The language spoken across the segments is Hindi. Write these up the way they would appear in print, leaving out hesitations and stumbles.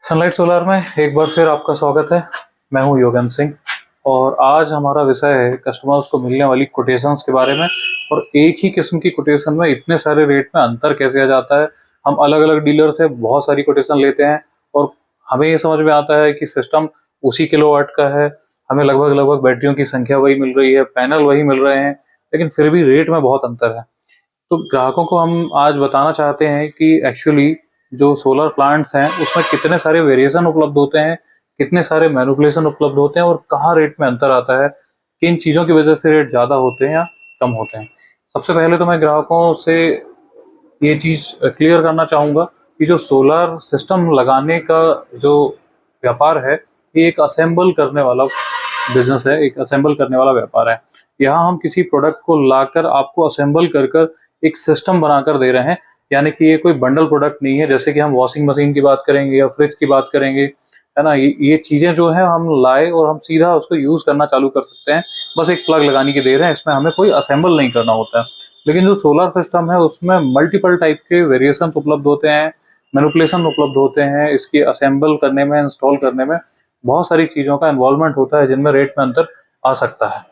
सनलाइट सोलार में एक बार फिर आपका स्वागत है। मैं हूं योगन सिंह और आज हमारा विषय है कस्टमर्स को मिलने वाली कोटेशंस के बारे में। और एक ही किस्म की कोटेशन में इतने सारे रेट में अंतर कैसे आ जाता है। हम अलग अलग डीलर से बहुत सारी कोटेशन लेते हैं और हमें ये समझ में आता है कि सिस्टम उसी किलोवाट का है, हमें लगभग लगभग बैटरियों की संख्या वही मिल रही है, पैनल वही मिल रहे हैं, लेकिन फिर भी रेट में बहुत अंतर है। तो ग्राहकों को हम आज बताना चाहते हैं कि एक्चुअली जो सोलर प्लांट्स हैं उसमें कितने सारे वेरिएशन उपलब्ध होते हैं, कितने सारे मैनिपुलेशन उपलब्ध होते हैं और कहाँ रेट में अंतर आता है, किन चीज़ों की वजह से रेट ज़्यादा होते हैं या कम होते हैं। सबसे पहले तो मैं ग्राहकों से ये चीज़ क्लियर करना चाहूँगा कि जो सोलर सिस्टम लगाने का जो व्यापार है, ये एक असेंबल करने वाला बिजनेस है, एक असेंबल करने वाला व्यापार है। यहाँ हम किसी प्रोडक्ट को लाकर आपको असेंबल कर कर एक सिस्टम बनाकर दे रहे हैं, यानी कि ये कोई बंडल प्रोडक्ट नहीं है। जैसे कि हम वॉशिंग मशीन की बात करेंगे या फ्रिज की बात करेंगे, है ना, ये चीज़ें जो है हम लाए और हम सीधा उसको यूज़ करना चालू कर सकते हैं। बस एक प्लग लगाने की देर है, इसमें हमें कोई असेंबल नहीं करना होता है। लेकिन जो सोलर सिस्टम है उसमें मल्टीपल टाइप के वेरिएशंस उपलब्ध होते हैं, मैनिपुलेशन उपलब्ध होते हैं। इसकी असेंबल करने में, इंस्टॉल करने में बहुत सारी चीज़ों का इन्वॉल्वमेंट होता है जिनमें रेट में अंतर आ सकता है।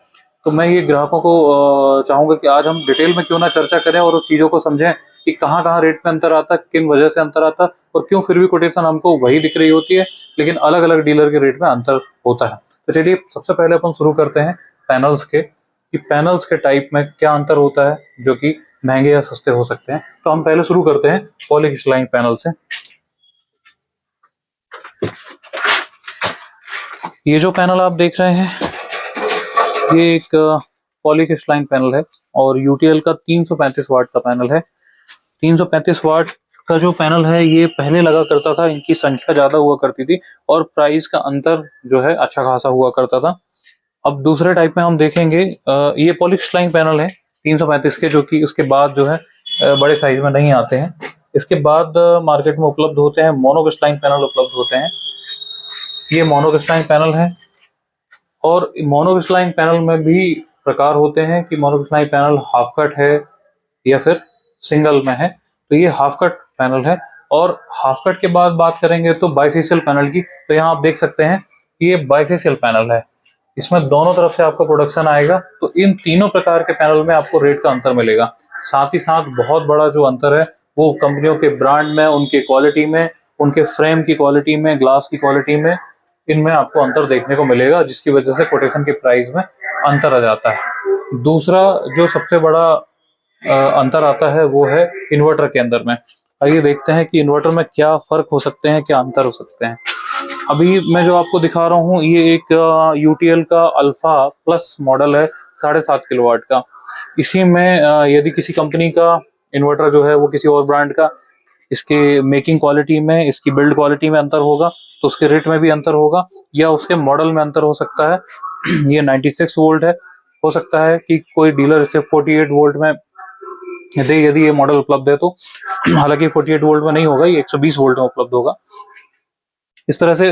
तो मैं ये ग्राहकों को चाहूँगा कि आज हम डिटेल में क्यों ना चर्चा करें और उस चीज़ों को समझें कि कहाँ कहाँ रेट में अंतर आता है, किन वजह से अंतर आता है और क्यों फिर भी कोटेशन हमको वही दिख रही होती है लेकिन अलग अलग डीलर के रेट में अंतर होता है। तो चलिए सबसे पहले अपन शुरू करते हैं पैनल्स के, कि पैनल्स के टाइप में क्या अंतर होता है जो कि महंगे या सस्ते हो सकते हैं। तो हम पहले शुरू करते हैं पॉलीक्रिस्टलाइन पैनल से। ये जो पैनल आप देख रहे हैं ये एक पॉलीक्रिस्टलाइन पैनल है और यूटीएल का 335 वाट का पैनल है। 335 वाट का जो पैनल है ये पहले लगा करता था, इनकी संख्या ज्यादा हुआ करती थी और प्राइस का अंतर जो है अच्छा खासा हुआ करता था। अब दूसरे टाइप में हम देखेंगे, ये पॉलीक्रिस्टलाइन पैनल है 335 के, जो कि उसके बाद जो है बड़े साइज में नहीं आते हैं। इसके बाद मार्केट में उपलब्ध होते हैं मोनोक्रिस्टलाइन पैनल उपलब्ध होते हैं। ये मोनोक्रिस्टलाइन पैनल है और मोनोक्रिस्टलाइन पैनल में भी प्रकार होते हैं कि मोनोक्रिस्टलाइन पैनल हाफ कट है या फिर सिंगल में है। तो ये हाफ कट पैनल है। और हाफ कट के बाद बात करेंगे तो बाइफेशियल पैनल की, तो यहाँ आप देख सकते हैं कि ये बाइफेशियल पैनल है, इसमें दोनों तरफ से आपका प्रोडक्शन आएगा। तो इन तीनों प्रकार के पैनल में आपको रेट का अंतर मिलेगा। साथ ही साथ बहुत बड़ा जो अंतर है वो कंपनियों के ब्रांड में, उनके क्वालिटी में, उनके फ्रेम की क्वालिटी में, ग्लास की क्वालिटी में, इनमें आपको अंतर देखने को मिलेगा, जिसकी वजह से कोटेशन के प्राइस में अंतर आ जाता है। दूसरा जो सबसे बड़ा अंतर आता है वो है इन्वर्टर के अंदर में। आइए देखते हैं कि इन्वर्टर में क्या फर्क हो सकते हैं, क्या अंतर हो सकते हैं। अभी मैं जो आपको दिखा रहा हूँ ये एक यूटीएल का अल्फा प्लस मॉडल है 7.5 किलोवाट का। इसी में यदि किसी कंपनी का इन्वर्टर जो है वो किसी और ब्रांड का, इसके मेकिंग क्वालिटी में, इसकी बिल्ड क्वालिटी में अंतर होगा तो उसके रेट में भी अंतर होगा या उसके मॉडल में अंतर हो सकता है। ये 96 वोल्ट है, हो सकता है कि कोई डीलर इसे 48 वोल्ट में दे यदि ये मॉडल उपलब्ध है तो। हालांकि 48 वोल्ट में नहीं होगा, ये 120 वोल्ट में उपलब्ध होगा। इस तरह से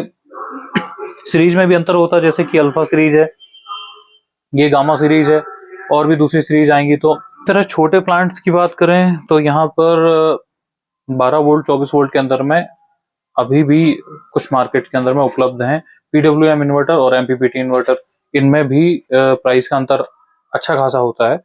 सीरीज में भी अंतर होता है, जैसे कि अल्फा सीरीज है, ये गामा सीरीज है और भी दूसरी सीरीज आएंगी। तो इस तरह छोटे प्लांट्स की बात करें तो यहाँ पर 12 वोल्ट 24 वोल्ट के अंदर में अभी भी कुछ मार्केट के अंदर में उपलब्ध हैं पीडब्ल्यूएम इन्वर्टर और एमपीपीटी इन्वर्टर। इनमें भी प्राइस का अंतर अच्छा खासा होता है।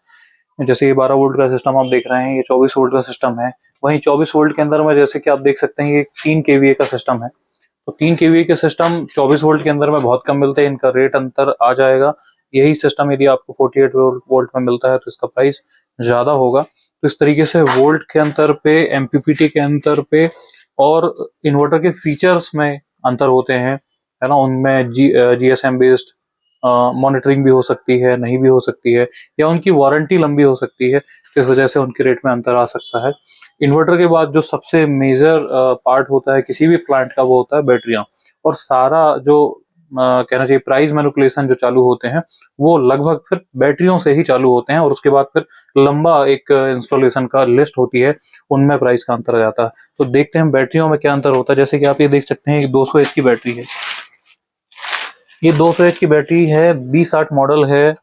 जैसे ये 12 वोल्ट का सिस्टम आप देख रहे हैं, ये 24 वोल्ट का सिस्टम है। वहीं 24 वोल्ट के अंदर में जैसे कि आप देख सकते हैं ये 3 केवीए का सिस्टम है। तो 3 केवीए के सिस्टम 24 वोल्ट के अंदर में बहुत कम मिलते हैं, इनका रेट अंतर आ जाएगा। यही सिस्टम यदि आपको 48 वोल्ट में मिलता है तो इसका प्राइस ज्यादा होगा। तो इस तरीके से वोल्ट के अंतर पे, एमपीपीटी के अंतर पे और इन्वर्टर के फीचर्स में अंतर होते हैं, है ना। उनमें जीएसएम बेस्ड मॉनिटरिंग भी हो सकती है, नहीं भी हो सकती है, या उनकी वारंटी लंबी हो सकती है, इस वजह से उनके रेट में अंतर आ सकता है। इन्वर्टर के बाद जो सबसे मेजर पार्ट होता है किसी भी प्लांट का वो होता है बैटरियां। और सारा जो कहना चाहिए प्राइस मैनिपुलेशन जो चालू होते हैं वो लगभग फिर बैटरियों से ही चालू होते हैं और उसके बाद फिर लंबा एक इंस्टॉलेशन का लिस्ट होती है, उनमें प्राइस का अंतर आ जाता है। तो देखते हैं बैटरियों में क्या अंतर होता है। जैसे कि आप ये देख सकते हैं 200 एच की बैटरी है, ये 200 एच की बैटरी है, B60 मॉडल है,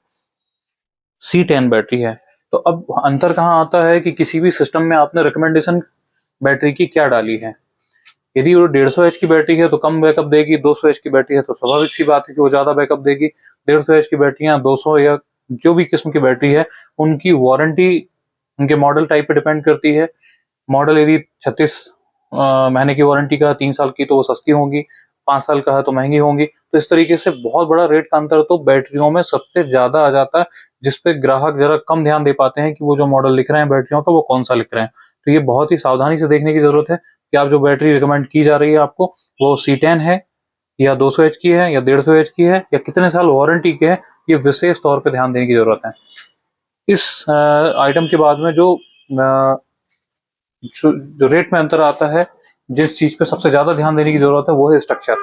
C10 बैटरी है। तो अब अंतर कहाँ आता है कि किसी भी सिस्टम में आपने रिकमेंडेशन बैटरी की क्या डाली है। यदि वो 150 एच की बैटरी है तो कम बैकअप देगी, 200 एच की बैटरी है तो स्वाभाविक सी बात है कि वो ज्यादा बैकअप देगी। 150 एच की बैटरियां, 200 या जो भी किस्म की बैटरी है, उनकी वारंटी उनके मॉडल टाइप पे डिपेंड करती है। मॉडल यदि 36 महीने की वारंटी का, 3 साल की, तो वो सस्ती होंगी, 5 साल का है तो महंगी होंगी। तो इस तरीके से बहुत बड़ा रेट का अंतर तो बैटरियों में सबसे ज्यादा आ जाता है, जिसपे ग्राहक जरा कम ध्यान दे पाते हैं कि वो जो मॉडल लिख रहे हैं बैटरियों का वो कौन सा लिख रहे हैं। तो ये बहुत ही सावधानी से देखने की जरूरत है कि आप जो बैटरी रिकमेंड की जा रही है आपको, वो C10 है या 200 एच की है या 150 एच की है या कितने साल वारंटी के है, ये विशेष तौर पे ध्यान देने की जरूरत है। इस आइटम के बाद में जो रेट में अंतर आता है, जिस चीज पे सबसे ज्यादा ध्यान देने की जरूरत है, वो है स्ट्रक्चर।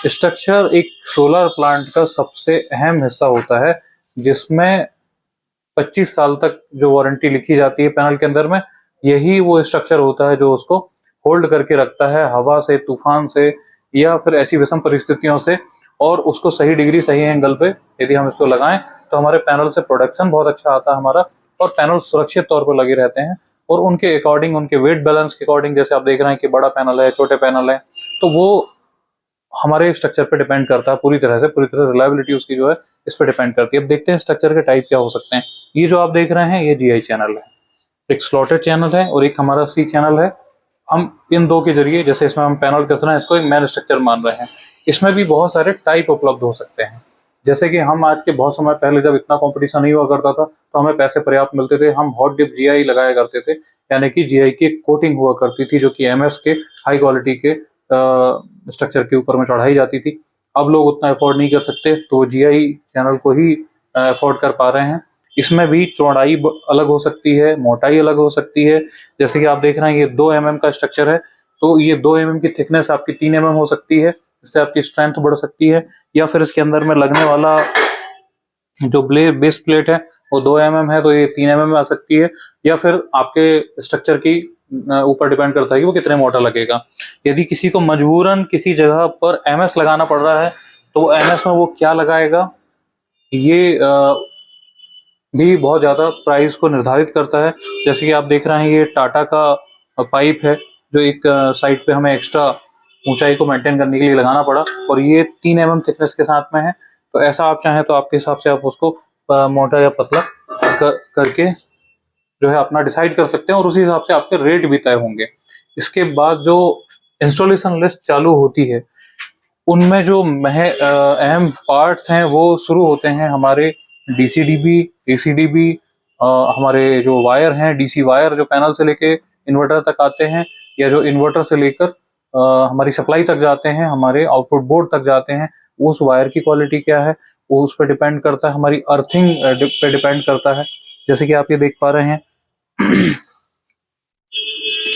स्ट्रक्चर एक सोलर प्लांट का सबसे अहम हिस्सा होता है, जिसमें 25 साल तक जो वारंटी लिखी जाती है पैनल के अंदर में, यही वो स्ट्रक्चर होता है जो उसको होल्ड करके रखता है हवा से, तूफान से या फिर ऐसी विषम परिस्थितियों से। और उसको सही डिग्री, सही एंगल पे यदि हम इसको लगाएं तो हमारे पैनल से प्रोडक्शन बहुत अच्छा आता है हमारा, और पैनल सुरक्षित तौर पर लगे रहते हैं। और उनके अकॉर्डिंग, उनके वेट बैलेंस के अकॉर्डिंग, जैसे आप देख रहे हैं कि बड़ा पैनल है, छोटे पैनल है, तो वो हमारे स्ट्रक्चर पे डिपेंड करता है पूरी तरह से। पूरी तरह रिलायबिलिटी उसकी जो है इस पे डिपेंड करती है। अब देखते हैं स्ट्रक्चर के टाइप क्या हो सकते हैं। ये जो आप देख रहे हैं ये GI चैनल है, एक स्लॉटेड चैनल है और एक हमारा C चैनल है। हम इन दो के जरिए, जैसे इसमें हम पैनल कस रहे हैं, इसको एक मेन स्ट्रक्चर मान रहे हैं। इसमें भी बहुत सारे टाइप उपलब्ध हो सकते हैं। जैसे कि हम आज के बहुत समय पहले, जब इतना कंपटीशन नहीं हुआ करता था, तो हमें पैसे पर्याप्त मिलते थे, हम हॉट डिप GI लगाया करते थे, यानी कि GI की कोटिंग हुआ करती थी जो कि MS के हाई क्वालिटी के स्ट्रक्चर के ऊपर में चढ़ाई जाती थी। अब लोग उतना अफोर्ड नहीं कर सकते, तो GI चैनल को ही अफोर्ड कर पा रहे हैं। इसमें भी चौड़ाई अलग हो सकती है, मोटाई अलग हो सकती है। जैसे कि आप देख रहे हैं ये 2 mm का स्ट्रक्चर है, तो ये 2 mm की थिकनेस आपकी 3 mm हो सकती है, इससे आपकी स्ट्रेंथ बढ़ सकती है। या फिर इसके अंदर में लगने वाला जो बेस प्लेट है वो 2 mm है, तो ये 3 mm में आ सकती है। या फिर आपके स्ट्रक्चर की ऊपर डिपेंड करता है कि वो कितने मोटा लगेगा। यदि किसी को मजबूरन किसी जगह पर MS लगाना पड़ रहा है, तो वो MS में वो क्या लगाएगा, ये भी बहुत ज़्यादा प्राइस को निर्धारित करता है। जैसे कि आप देख रहे हैं ये टाटा का पाइप है, जो एक साइड पे हमें एक्स्ट्रा ऊंचाई को मेंटेन करने के लिए लगाना पड़ा, और ये 3 mm थिकनेस के साथ में है। तो ऐसा आप चाहें तो आपके हिसाब से आप उसको मोटा या पतला करके जो है अपना डिसाइड कर सकते हैं, और उसी हिसाब से आपके रेट भी तय होंगे। इसके बाद जो इंस्टॉलेशन लिस्ट चालू होती है, उनमें जो अहम पार्ट्स हैं वो शुरू होते हैं हमारे DCDB, ACDB, हमारे जो वायर हैं, DC वायर जो पैनल से लेके इन्वर्टर तक आते हैं, या जो इन्वर्टर से लेकर हमारी सप्लाई तक जाते हैं, हमारे आउटपुट बोर्ड तक जाते हैं, उस वायर की क्वालिटी क्या है वो उस पर डिपेंड करता है। हमारी अर्थिंग पे डिपेंड करता है। जैसे कि आप ये देख पा रहे हैं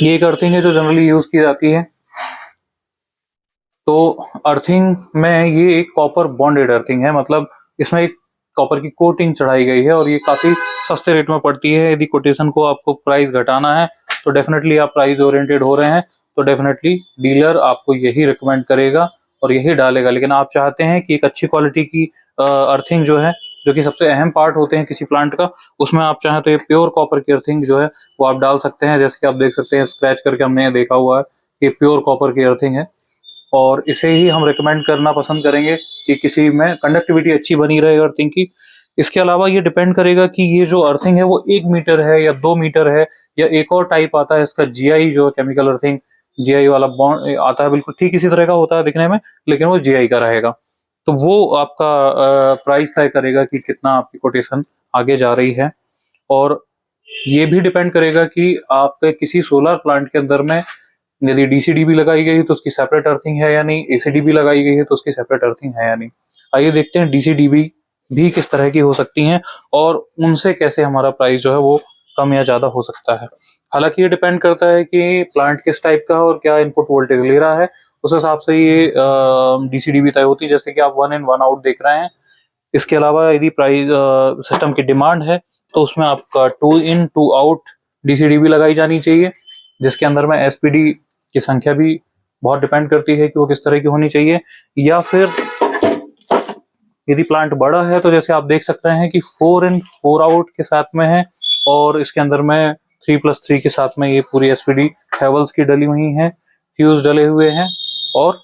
ये एक अर्थिंग है जो जनरली यूज की जाती है। तो अर्थिंग में ये एक कॉपर बॉन्डेड अर्थिंग है, मतलब इसमें एक कॉपर की कोटिंग चढ़ाई गई है, और ये काफी सस्ते रेट में पड़ती है। यदि कोटेशन को आपको प्राइस घटाना है तो डेफिनेटली आप प्राइस ओरिएंटेड हो रहे हैं, तो डेफिनेटली डीलर आपको यही रिकमेंड करेगा और यही डालेगा। लेकिन आप चाहते हैं कि एक अच्छी क्वालिटी की अर्थिंग जो है, जो कि सबसे अहम पार्ट होते हैं किसी प्लांट का, उसमें आप चाहें तो ये प्योर कॉपर की अर्थिंग जो है वो आप डाल सकते हैं। जैसे कि आप देख सकते हैं, स्क्रैच करके हमने देखा हुआ है कि प्योर कॉपर की अर्थिंग है, और इसे ही हम रिकमेंड करना पसंद करेंगे कि किसी में कंडक्टिविटी अच्छी बनी रहे अर्थिंग की। इसके अलावा ये डिपेंड करेगा कि ये जो अर्थिंग है वो 1 मीटर है या 2 मीटर है, या एक और टाइप आता है इसका GI, जो केमिकल अर्थिंग GI वाला बॉन्ड आता है, बिल्कुल ठीक इसी तरह का होता है दिखने में, लेकिन वो GI का रहेगा। तो वो आपका प्राइस तय करेगा कि कितना आपकी कोटेशन आगे जा रही है। और ये भी डिपेंड करेगा कि आपके किसी सोलर प्लांट के अंदर में यदि DCDB लगाई गई है तो उसकी सेपरेट अर्थिंग है या नहीं, ACDB लगाई गई है तो उसकी सेपरेट अर्थिंग है या नहीं। आइए देखते हैं DCDB भी किस तरह की हो सकती हैं, और उनसे कैसे हमारा प्राइस जो है वो कम या ज्यादा हो सकता है। हालांकि ये डिपेंड करता है कि प्लांट किस टाइप का है और क्या इनपुट वोल्टेज ले रहा है, उस हिसाब से ये DCDB तय होती है। जैसे कि आप 1 in 1 out देख रहे हैं। इसके अलावा यदि प्राइस सिस्टम की डिमांड है तो उसमें आपका 2 in 2 out DCDB लगाई जानी चाहिए, जिसके अंदर में SPD की संख्या भी बहुत डिपेंड करती है कि वो किस तरह की होनी चाहिए। या फिर यदि प्लांट बड़ा है तो जैसे आप देख सकते हैं कि 4 in 4 out के साथ में है, और इसके अंदर में 3+3 के साथ में ये पूरी SPD हैवेल्स की डली हुई है। फ्यूज डले हुए हैं और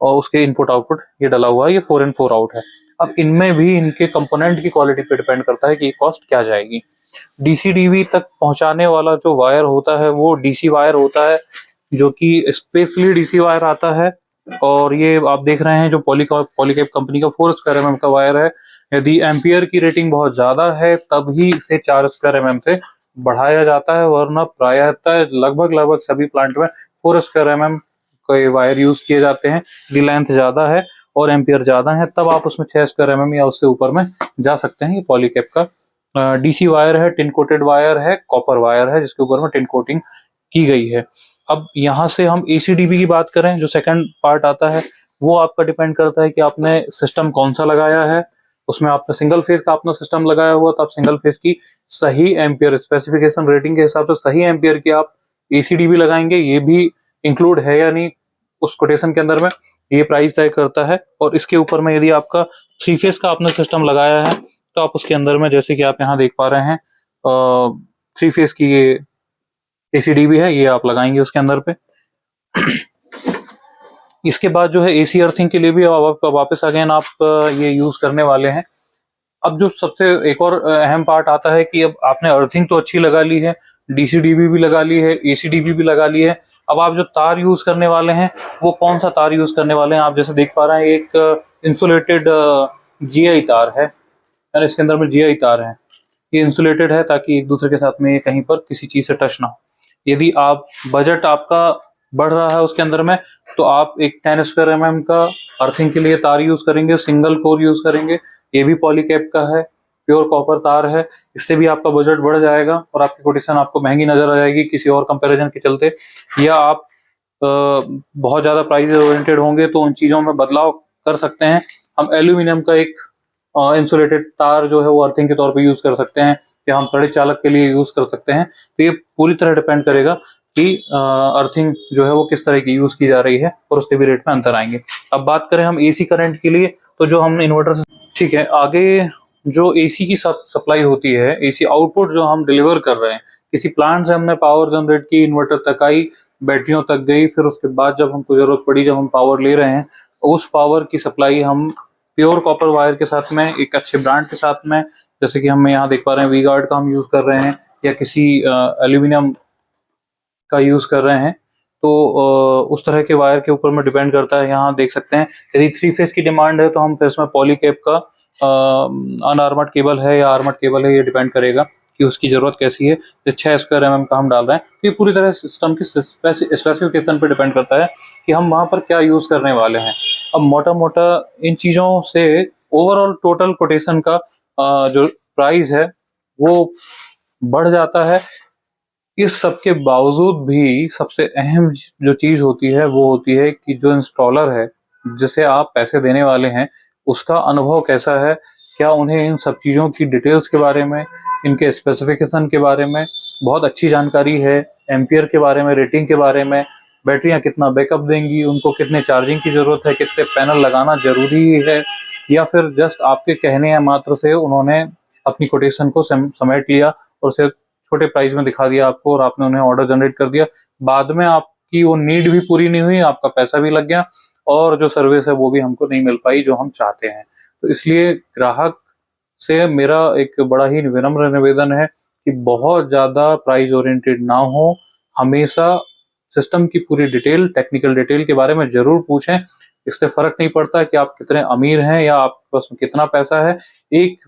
उसके इनपुट आउटपुट ये डला हुआ है, ये 4 इन 4 आउट है। अब इनमें भी इनके कंपोनेंट की क्वालिटी पे डिपेंड करता है कि ये कॉस्ट क्या जाएगी। डीसी डीवी तक पहुंचाने वाला जो वायर होता है वो डीसी वायर होता है, जो कि स्पेशली डीसी वायर आता है। और ये आप देख रहे हैं जो पॉलीकैब कंपनी का 4 स्क्वायर एमएम का वायर है। यदि एम्पियर की रेटिंग बहुत ज्यादा है तभी इसे 4 स्क्वायर एमएम से बढ़ाया जाता है, वरना प्रायतः लगभग सभी प्लांट में 4 स्क्वायर एमएम के वायर यूज किए जाते हैं। यदि लेंथ ज्यादा है और एम्पियर ज्यादा है तब आप उसमें 6 स्क्वायर एमएम या उससे ऊपर में जा सकते हैं। ये पॉलीकैब का डीसी वायर है, टिन कोटेड वायर है, कॉपर वायर है जिसके ऊपर में टिन कोटिंग की गई है। अब यहाँ से हम एसीडीबी की बात करें, जो सेकंड पार्ट आता है, वो आपका डिपेंड करता है कि आपने सिस्टम कौन सा लगाया है। उसमें आपने सिंगल फेज का अपना सिस्टम लगाया हुआ तो आप सिंगल फेज की सही एम्पियर स्पेसिफिकेशन रेटिंग के हिसाब से सही एम्पियर की आप एसीडीबी लगाएंगे। ये भी इंक्लूड है या नहीं उस कोटेशन के अंदर में, ये प्राइस तय करता है। और इसके ऊपर में यदि आपका 3 फेज का आपने सिस्टम लगाया है तो आप उसके अंदर में, जैसे कि आप यहाँ देख पा रहे हैं, 3 फेज की ये एसीडीबी है, ये आप लगाएंगे उसके अंदर पे। इसके बाद जो है एसी अर्थिंग के लिए भी आप वापस अगेन आप ये यूज करने वाले हैं। अब जो सबसे एक और अहम पार्ट आता है कि अब आपने अर्थिंग तो अच्छी लगा ली है, डीसीडीबी भी लगा ली है, एसीडीबी भी लगा ली है। अब आप जो तार यूज करने वाले हैं वो कौन सा तार यूज करने वाले हैं, आप जैसे देख पा रहे हैं एक इंसुलेटेड जीआई तार है, यानी इसके अंदर में जीआई तार है। ये इंसुलेटेड है ताकि एक दूसरे के साथ में ये कहीं पर किसी चीज से टच ना हो। यदि आप बजट आपका बढ़ रहा है उसके अंदर में तो आप एक 10 स्क्वायर एमएम का अर्थिंग के लिए तार यूज करेंगे, सिंगल कोर यूज करेंगे। ये भी पॉलीकैब का है, प्योर कॉपर तार है। इससे भी आपका बजट बढ़ जाएगा और आपकी कोटेशन आपको महंगी नजर आ जाएगी किसी और कंपैरिजन के चलते। या आप बहुत ज्यादा प्राइस ओरिएंटेड होंगे तो उन चीजों में बदलाव कर सकते हैं। हम एल्यूमिनियम का एक इंसुलेटेड तार जो है वो अर्थिंग के तौर पे यूज कर सकते हैं, या हम सड़क चालक के लिए यूज कर सकते हैं। तो ये पूरी तरह डिपेंड करेगा कि अर्थिंग जो है वो किस तरह की यूज की जा रही है और उसके भी रेट में अंतर आएंगे। अब बात करें हम एसी करंट के लिए, तो जो हमने इन्वर्टर से, ठीक है, आगे जो एसी की सप्लाई होती है, एसी आउटपुट जो हम डिलीवर कर रहे हैं, किसी प्लांट से हमने पावर जनरेट की, इन्वर्टर तक आई, बैटरियों तक गई, फिर उसके बाद जब हमको जरूरत पड़ी, जब हम पावर ले रहे हैं, उस पावर की सप्लाई हम प्योर कॉपर वायर के साथ में, एक अच्छे ब्रांड के साथ में, जैसे कि हम यहाँ देख पा रहे हैं वी गार्ड का हम यूज कर रहे हैं, या किसी एल्यूमिनियम का यूज कर रहे हैं, तो उस तरह के वायर के ऊपर में डिपेंड करता है। यहाँ देख सकते हैं यदि 3 फेज की डिमांड है तो हम फिर इसमें पॉलीकैब का अनआर्मर्ड केबल है या आर्मर्ड केबल है, ये डिपेंड करेगा कि उसकी जरूरत कैसी है। जो 6 स्क्वायर एमएम का हम डाल रहे हैं तो ये पूरी तरह सिस्टम की स्पेसिफिकेशन पर डिपेंड करता है कि हम वहाँ पर क्या यूज करने वाले हैं। अब मोटा मोटा इन चीजों से ओवरऑल टोटल कोटेशन का जो प्राइस है वो बढ़ जाता है। इस सब के बावजूद भी सबसे अहम जो चीज होती है वो होती है कि जो इंस्टॉलर है जिसे आप पैसे देने वाले हैं उसका अनुभव कैसा है, क्या उन्हें इन सब चीज़ों की डिटेल्स के बारे में, इनके स्पेसिफिकेशन के बारे में बहुत अच्छी जानकारी है, एम्पियर के बारे में, रेटिंग के बारे में, बैटरियां कितना बैकअप देंगी, उनको कितने चार्जिंग की जरूरत है, कितने पैनल लगाना जरूरी है, या फिर जस्ट आपके कहने मात्र से उन्होंने अपनी कोटेशन को समेट लिया और उसे छोटे प्राइस में दिखा दिया आपको और आपने उन्हें ऑर्डर जनरेट कर दिया। बाद में आपकी वो नीड भी पूरी नहीं हुई, आपका पैसा भी लग गया और जो सर्विस है वो भी हमको नहीं मिल पाई जो हम चाहते हैं। तो इसलिए ग्राहक से मेरा एक बड़ा ही विनम्र निवेदन है कि बहुत ज्यादा प्राइस ओरिएंटेड ना हो, हमेशा सिस्टम की पूरी डिटेल, टेक्निकल डिटेल के बारे में जरूर पूछें। इससे फर्क नहीं पड़ता कि आप कितने अमीर हैं या आपके पास में कितना पैसा है। एक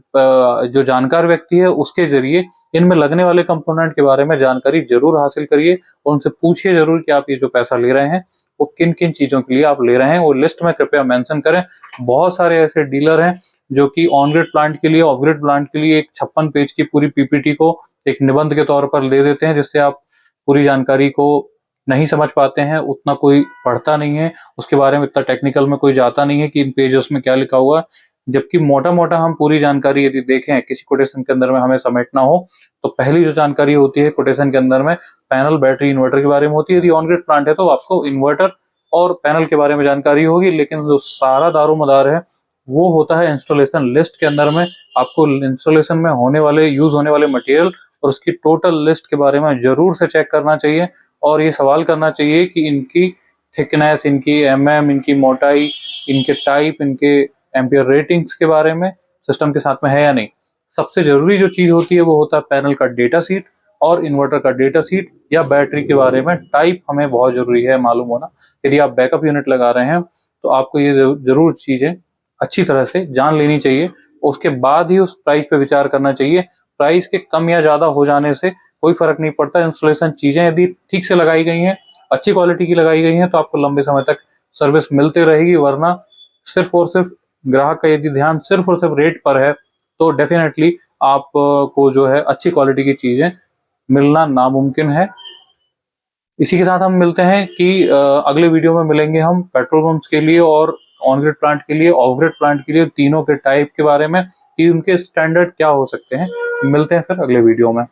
जो जानकार व्यक्ति है उसके जरिए इनमें लगने वाले कंपोनेंट के बारे में जानकारी जरूर हासिल करिए और उनसे पूछिए जरूर कि आप ये जो पैसा ले रहे हैं वो किन किन चीजों के लिए आप ले रहे हैं, वो लिस्ट में कृपया मेंशन करें। बहुत सारे ऐसे डीलर हैं जो कि ऑन ग्रिड प्लांट के लिए, ऑफ ग्रिड प्लांट के लिए एक 56 पेज की पूरी पीपीटी को एक निबंध के तौर पर दे देते हैं, जिससे आप पूरी जानकारी को नहीं समझ पाते हैं, उतना कोई पढ़ता नहीं है, उसके बारे में इतना टेक्निकल में कोई जाता नहीं है कि इन पेजेस में क्या लिखा हुआ है। जबकि मोटा मोटा हम पूरी जानकारी यदि देखें किसी कोटेशन के अंदर में हमें समेटना हो तो पहली जो जानकारी होती है कोटेशन के अंदर में पैनल, बैटरी, इन्वर्टर के बारे में होती है। यदि ऑन ग्रिड प्लांट है तो आपको इन्वर्टर और पैनल के बारे में जानकारी होगी, लेकिन जो सारा दारोमदार है वो होता है इंस्टॉलेशन लिस्ट के अंदर में। आपको इंस्टॉलेशन में होने वाले, यूज होने वाले मटेरियल और उसकी टोटल लिस्ट के बारे में जरूर से चेक करना चाहिए और ये सवाल करना चाहिए कि इनकी थिकनेस, इनकी mm, इनकी मोटाई, इनके टाइप, इनके एम्पियर रेटिंग्स के बारे में सिस्टम के साथ में है या नहीं। सबसे जरूरी जो चीज होती है वो होता है पैनल का डेटा सीट और इन्वर्टर का डेटा सीट या बैटरी के बारे में टाइप हमें बहुत जरूरी है मालूम होना। यदि आप बैकअप यूनिट लगा रहे हैं तो आपको ये जरूर चीजें अच्छी तरह से जान लेनी चाहिए, उसके बाद ही उस प्राइस पे विचार करना चाहिए। प्राइस के कम या ज्यादा हो जाने से कोई फर्क नहीं पड़ता। इंस्टॉलेशन चीजें यदि ठीक से लगाई गई हैं, अच्छी क्वालिटी की लगाई गई हैं, तो आपको लंबे समय तक सर्विस मिलती रहेगी। वरना सिर्फ और सिर्फ ग्राहक का यदि ध्यान सिर्फ और सिर्फ रेट पर है तो डेफिनेटली आप को जो है अच्छी क्वालिटी की चीजें मिलना नामुमकिन है। इसी के साथ हम मिलते हैं कि अगले वीडियो में मिलेंगे हम पेट्रोल पंप्स के लिए और ऑन ग्रिड प्लांट के लिए, ऑफ ग्रिड प्लांट के लिए, तीनों के टाइप के बारे में कि उनके स्टैंडर्ड क्या हो सकते हैं। मिलते हैं फिर अगले वीडियो में।